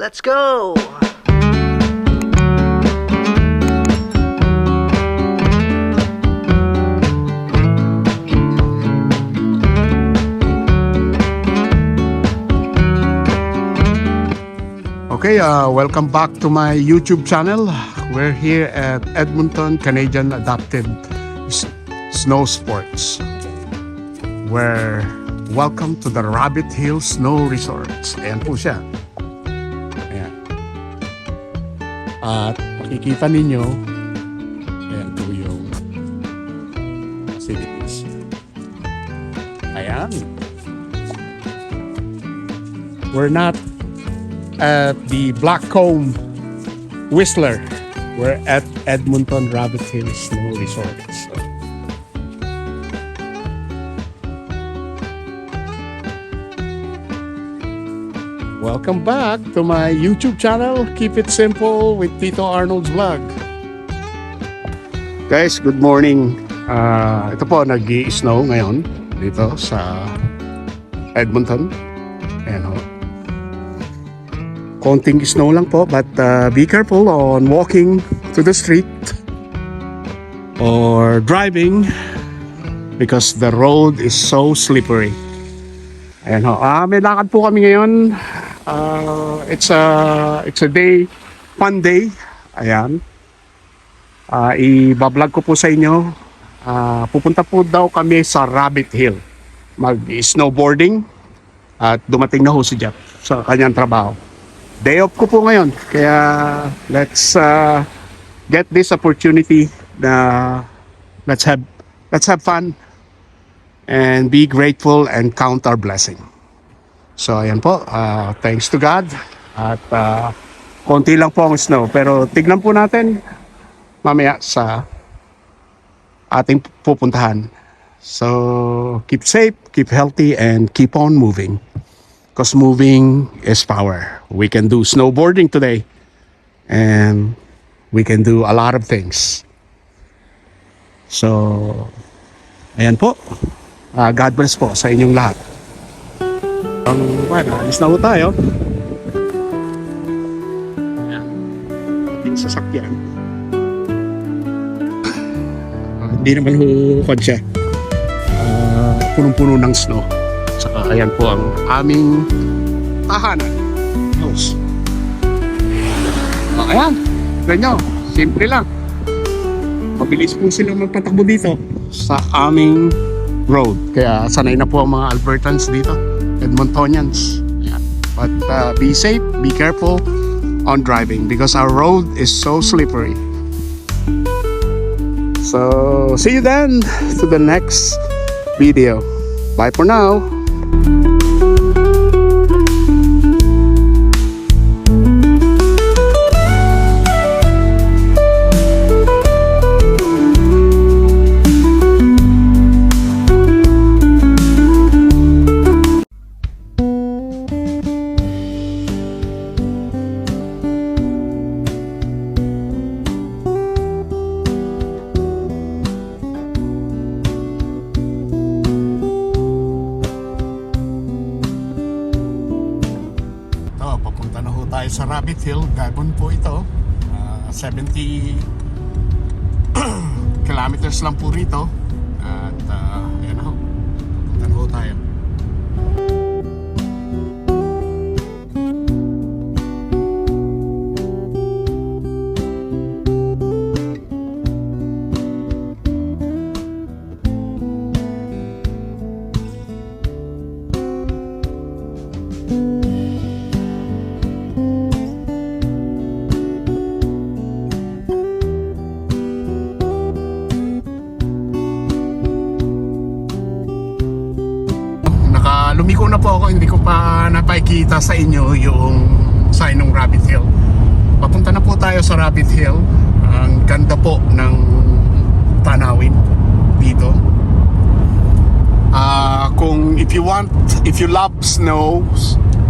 Let's go! Okay, welcome back to my YouTube channel. We're here at Edmonton Canadian Adapted Snow Sports. Welcome to the Rabbit Hill Snow Resorts. Ayan po siya. Ayan. At makikita ninyo, ayan po yung facilities. Ayan. We're not at the Blackcomb Whistler. We're at Edmonton Rabbit Hill Snow Resort. So, welcome back to my YouTube channel. Keep it simple with Tito Arnold's Vlog. Guys, good morning. Ito po, nag-i-snow ngayon dito sa Edmonton. Ayan ho. Konting snow lang po, but be careful on walking to the street or driving because the road is so slippery. Ayan ho. May lakad po kami ngayon. It's a day, fun day. Ayan. I-vlog ko po sa inyo. Pupunta po daw kami sa Rabbit Hill. Mag-snowboarding at dumating na ho si Jeff sa kanyang trabaho. Day off ko po ngayon, kaya let's get this opportunity na let's have fun and be grateful and count our blessing. So ayan po, thanks to God at konti lang po ang snow, pero tignan po natin mamaya sa ating pupuntahan. So keep safe, keep healthy, and keep on moving. Because moving is power. We can do snowboarding today. And we can do a lot of things. So, ayan po. God bless po sa inyong lahat. Alis na po tayo. Ayan. Ating sasakyan. Hindi naman hukod siya. Punong-puno ng snow. Saka ayan po ang aming tahanan. House. Ayan. Ganyan. Simple lang. Mabilis po sila magpatakbo dito sa aming road. Kaya sanay na po ang mga Albertans dito. Edmontonians. Ayan. But be safe, be careful on driving because our road is so slippery. So, see you then to the next video. Bye for now. Papunta na ho tayo sa Rabbit Hill. Gabon po ito. 70 kilometers lang po rito. At ayan na ho. Papunta na ho tayo. Lumiko na po ako, hindi ko pa napakita sa inyo yung sign ng Rabbit Hill. Papunta na po tayo sa Rabbit Hill. Ang ganda po ng tanawin dito. If you love snow,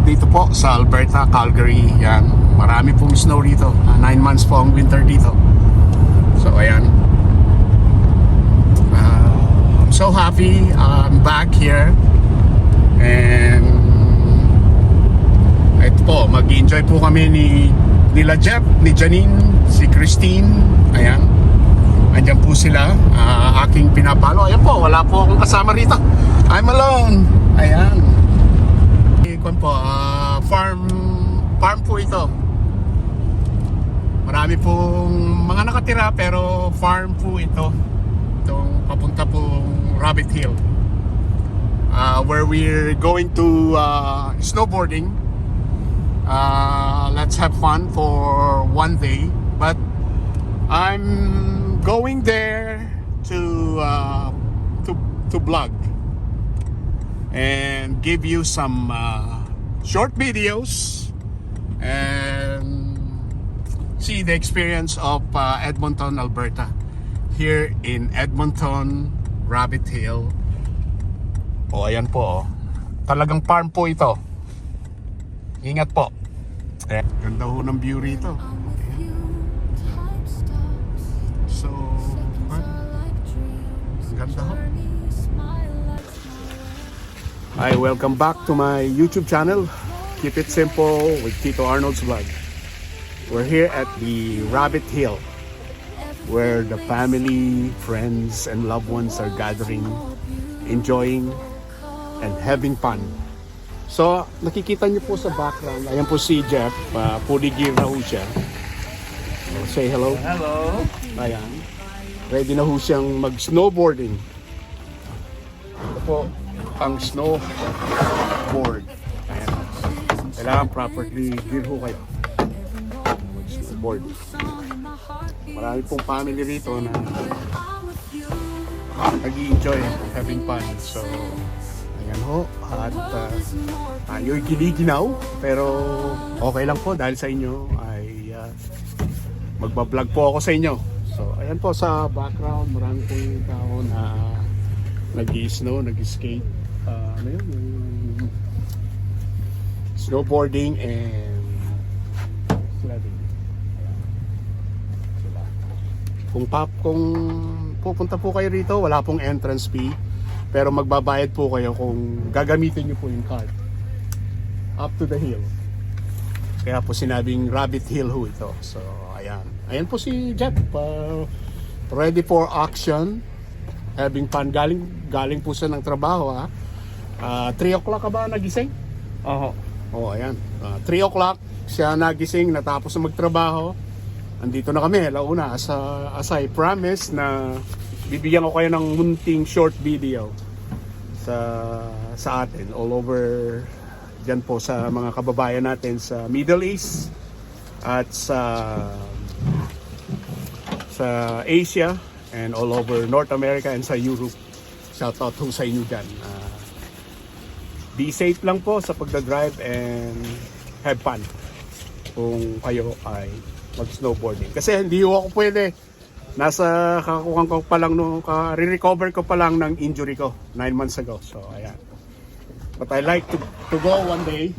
dito po sa Alberta, Calgary, yan, marami pong snow dito. 9 months po ang winter dito. So ayan, I'm so happy I'm back here. And ito po, Nag-enjoy po kami nila Jeff, ni Janine, si Christine. Ayan. Andyan po sila. Aking pinapalo. Ayan po, wala po akong kasama rito. I'm alone. Ayan. Ikon po, farm po ito. Marami pong mga nakatira pero farm po ito. Itong papunta pong Rabbit Hill. Where we're going to snowboarding. Let's have fun for one day. But I'm going there to vlog and give you some short videos and see the experience of Edmonton, Alberta. Here in Edmonton, Rabbit Hill. O, ayan po. Talagang farm po ito. Ingat po. Ganda ho ng view rito. So, ganda ho. Hi, welcome back to my YouTube channel. Keep it simple with Tito Arnold's Vlog. We're here at the Rabbit Hill, where the family, friends, and loved ones are gathering, enjoying, and having fun. So, nakikita niyo po sa background, ayan po si Jeff, fully gear na ho siya. So, say hello. Hello. Ayan. Ready na ho siyang mag-snowboarding. Ito po, ang snowboard. Ayan. Kailangan properly gear ho kayo. Mag-snowboard. Marami pong family rito na nag-i-enjoy, having fun. So, ayan ho. At tayo'y giliginaw. Pero okay lang po dahil sa inyo ay magbablog po ako sa inyo. So, ayan po sa background. Marami pong tao na nag-i-snow, nag-skate. Ano yun? Yung snowboarding and sledding. Kung pupunta po kayo rito, wala pong entrance fee. Pero magbabayad po kayo kung gagamitin nyo po yung card. Up to the hill. Kaya po sinabing Rabbit Hill ho ito. So, ayan. Ayan po si Jeff. Ready for action. Having fun. Galing po siya ng trabaho. 3 o'clock ka ba nagising? Oo. Oh, ayan. 3 o'clock siya nagising, natapos na magtrabaho. Andito na kami, launa. As I promised na bibigyan ko kayo ng munting short video sa atin all over dyan po sa mga kababayan natin sa Middle East at sa Asia and all over North America and sa Europe. Shout out ho sa inyo dyan. Be safe lang po sa pagdadrive and have fun kung kayo ay mag-snowboarding. Kasi hindi ako pwede. Nasa kakukuhan ko pa lang, re-recover ko pa lang ng injury ko 9 months ago. So, ayan. But I like to go one day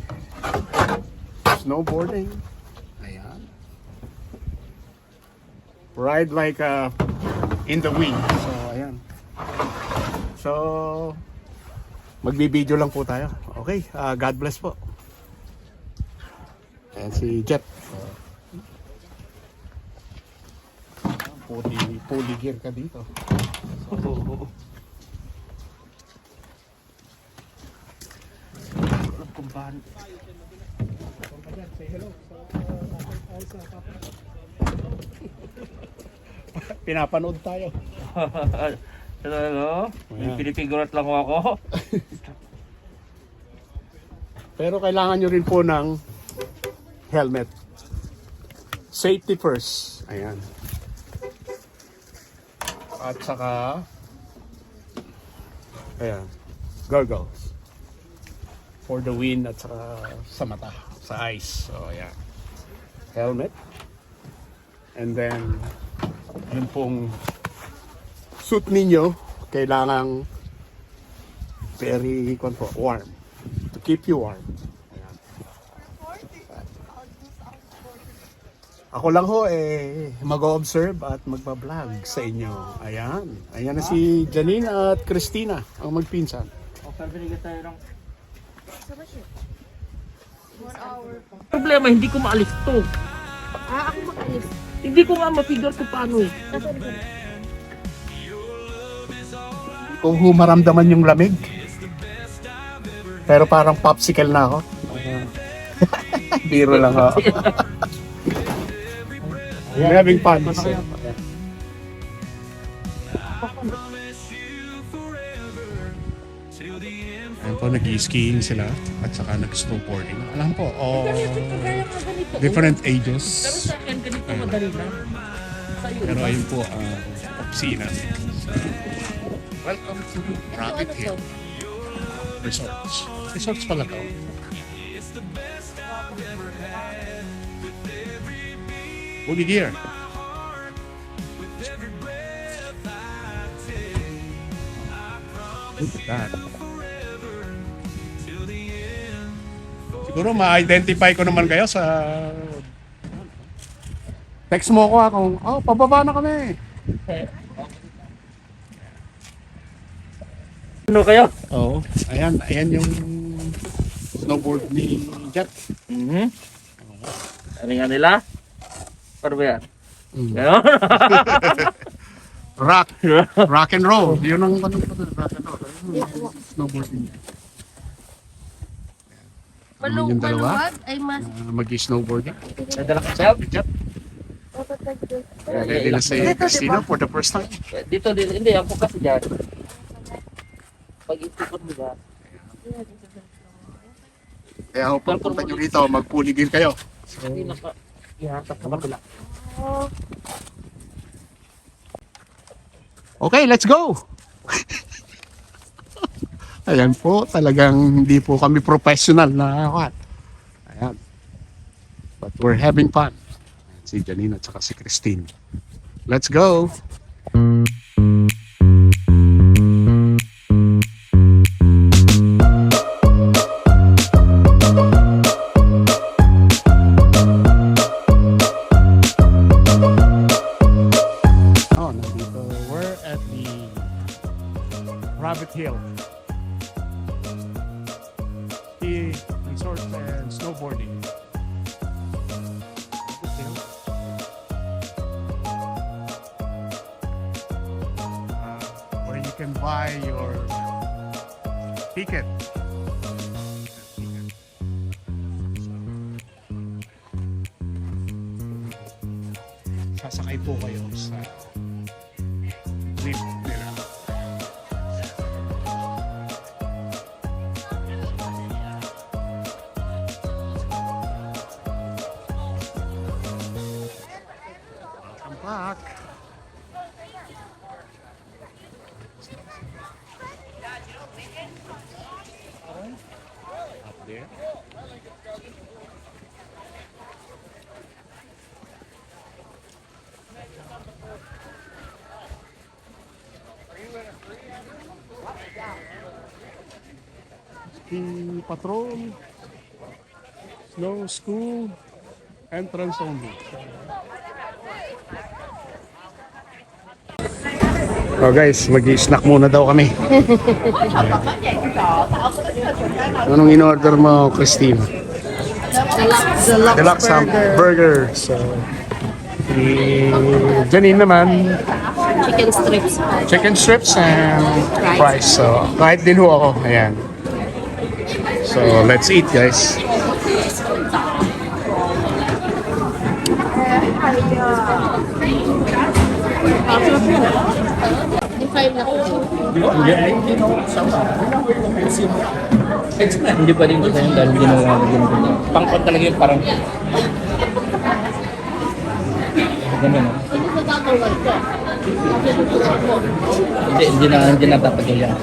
snowboarding. Ayan. Ride like in the wind. So, ayan. So, magbibideo lang po tayo. Okay, God bless po. Ayan si Jeff. Fully gear ka dito. Kumbahan. Say hello. Pinapanood tayo. Hello? Ayan. Pinipigurat lang ako. Pero kailangan nyo rin po ng helmet. Safety first. Ayan. At saka ayan, goggles for the wind at saka sa mata, sa eyes. So ayan, helmet. And then yung pong suit ninyo kailangang very warm to keep you warm. Ayan. Ako lang ho mag-observe at magba-vlog sa inyo. Ayan. Ayan na si Janine at Christina ang magpinsan. Okay, binigyan tayo ng... 1 hour. Problema, hindi ko maalis to. Ako makalis. Hindi ko nga ma-figure kung paano eh. Kung humaramdaman yung lamig. Pero parang popsicle na ako. Biro lang ako. I'm having fun. Ayan po, nag-skiing sila at saka nag-snowboarding. Alam po, different ages. Pero sa akin, ganito madali lang. Sa'yo, Pero ayun po ang opisina. Welcome to Rabbit Hill Resorts. Resorts pala to. Fully gear. Look at that. Siguro ma-identify ko naman kayo sa... Text mo ko kung, pababa na kami. ano kayo? Oo. Ayan yung snowboard ni Jet. Ano nga nila? Paano ba yan? Mm. Ganon? Rock and roll. Yun ang rock and roll. Snowboarding. Yung dalawa Maluwag ay mas... mag-snowboarding. Nadala ka siya? Jet. Ready na si Christina for the first time. Dito, hindi. Ako kasi dyan. Pag-itikot mo ba? Kaya ako pagpunta nyo rito, magpuligil kayo. Hindi naka... Ihatak na kabila. Okay, let's go! Ayan po, talagang hindi po kami professional na what. Ayan. But we're having fun. Si Janine at saka si Christine. Let's go! Nandito. We're at the Rabbit Hill. Ski resort and snowboarding. Rabbit Hill. Where you can buy your ticket. Sasakay po kayo sa lift nila. Welcome back. Up there. Ski patrol, snow school, entrance only. Oh guys, mag-i-snack muna daw kami. Anong in-order mo, Christine? Deluxe burger. So, Janine naman, Chicken strips. chicken strips and fries. So, kahit din ho ako. Ayan. So, let's eat guys. Define na ko. Hindi pa rin ko sa'yo dahil ginawa ko din. Pangkot talaga yung parang... Ganun o. Hindi na dapat yan.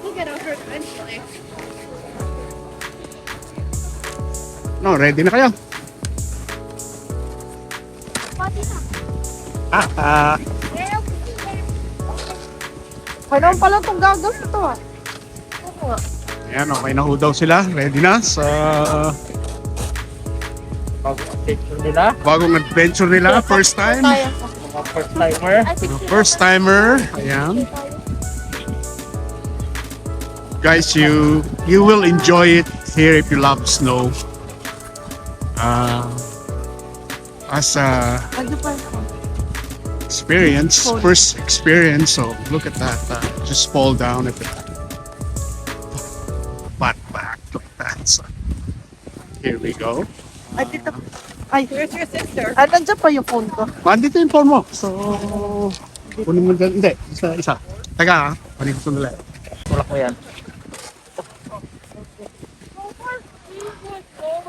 We'll get over it eventually. No, ready na kayo? Kailan pala itong gagas ito ah? Ayan, okay na ho daw sila. Ready na sa Picture nila. bagong adventure nila. First time. Mga first timer. First timer. Ayan. Guys, you will enjoy it here if you love snow. As a experience, first experience. So look at that. Just fall down at it. Butt back. Look at that. So, here we go. Ay, dito. Ay, where's your sister? Ah, nandiyan pa yung phone ko. Andito yung phone mo. So, kunin mo dyan. Hindi, isa. Teka ha. Kunin ko sandali. Tulak mo yan.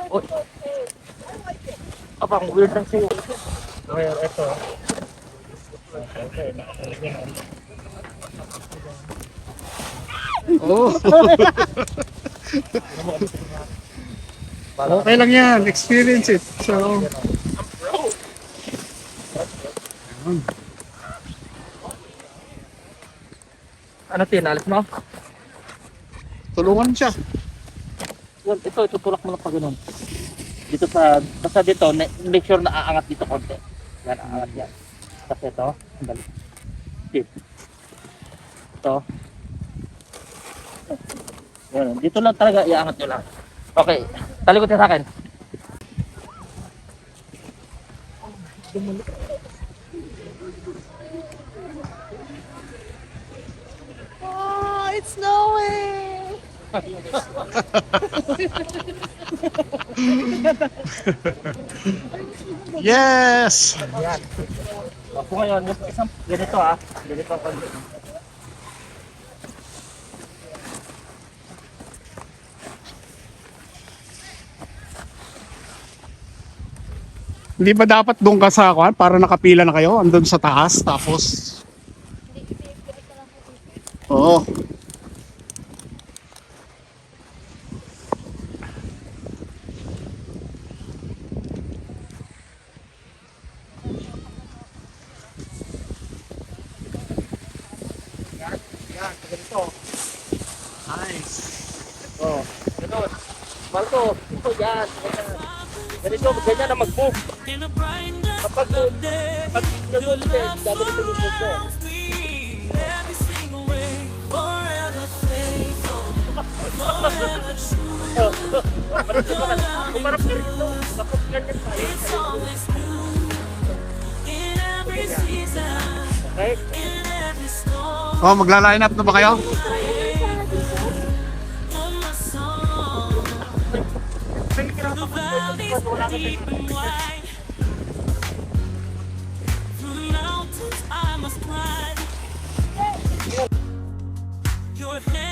Uy. Abang weird lang sa'yo. Well, ito. Oh. Okay lang yan. Experience it. So, Ano tinalis mo? tulungan siya. Yun, ito, itutulak mo lang pa ganun. Dito sa, basta dito, make sure na aangat dito konti. Yan, aangat yan. Kasi ito, sandali. Ito. Yan, dito lang talaga, iaangat nyo lang. Okay, talikod niya sa akin. Oh, it's snowing! Yes! Yan. Ako ngayon, yung isang, ganito ah. Ganito ang pag- Hindi ba dapat doon ka sa kwan para nakapila na kayo? Andun sa taas, tapos... Oo. Yan, ganito. Nice. Oh, ganun. Marco, ito yan. Ganito, ganyan na mag-move. Kapag nag-move, dami na tumigil ko. Kumarap ka rito. Kapag ganyan tayo. Okay? Oh, magla-line up na ba kayo? Your hand